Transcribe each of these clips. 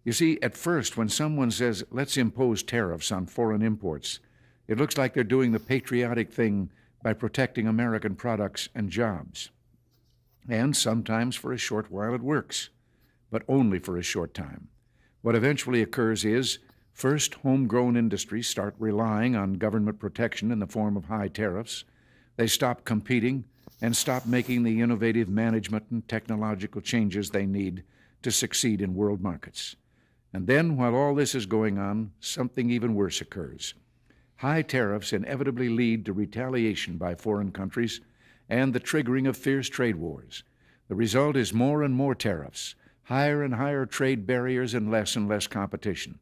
You see, at first, when someone says, let's impose tariffs on foreign imports, it looks like they're doing the patriotic thing by protecting American products and jobs. And sometimes for a short while it works, but only for a short time. What eventually occurs is, first, homegrown industries start relying on government protection in the form of high tariffs. They stop competing and stop making the innovative management and technological changes they need to succeed in world markets. And then, while all this is going on, something even worse occurs. High tariffs inevitably lead to retaliation by foreign countries and the triggering of fierce trade wars. The result is more and more tariffs, higher and higher trade barriers, and less competition.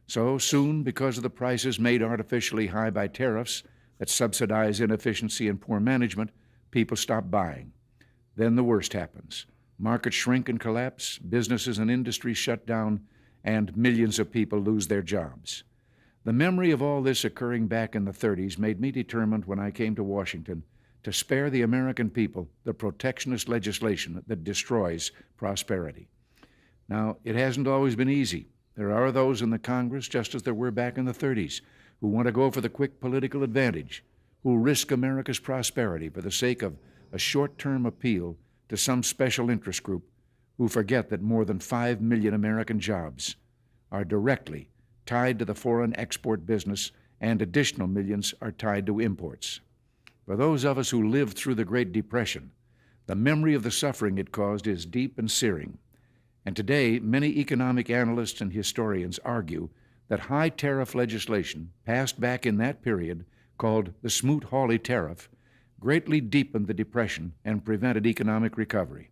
So soon, because of the prices made artificially high by tariffs that subsidize inefficiency and poor management, people stop buying. Then the worst happens. Markets shrink and collapse, businesses and industries shut down, and millions of people lose their jobs. The memory of all this occurring back in the 30s made me determined when I came to Washington to spare the American people the protectionist legislation that destroys prosperity. Now, it hasn't always been easy. There are those in the Congress, just as there were back in the 30s, who want to go for the quick political advantage, who risk America's prosperity for the sake of a short-term appeal to some special interest group, who forget that more than 5 million American jobs are directly tied to the foreign export business, and additional millions are tied to imports. For those of us who lived through the Great Depression, the memory of the suffering it caused is deep and searing. And today, many economic analysts and historians argue that high tariff legislation passed back in that period, called the Smoot-Hawley tariff, greatly deepened the Depression and prevented economic recovery.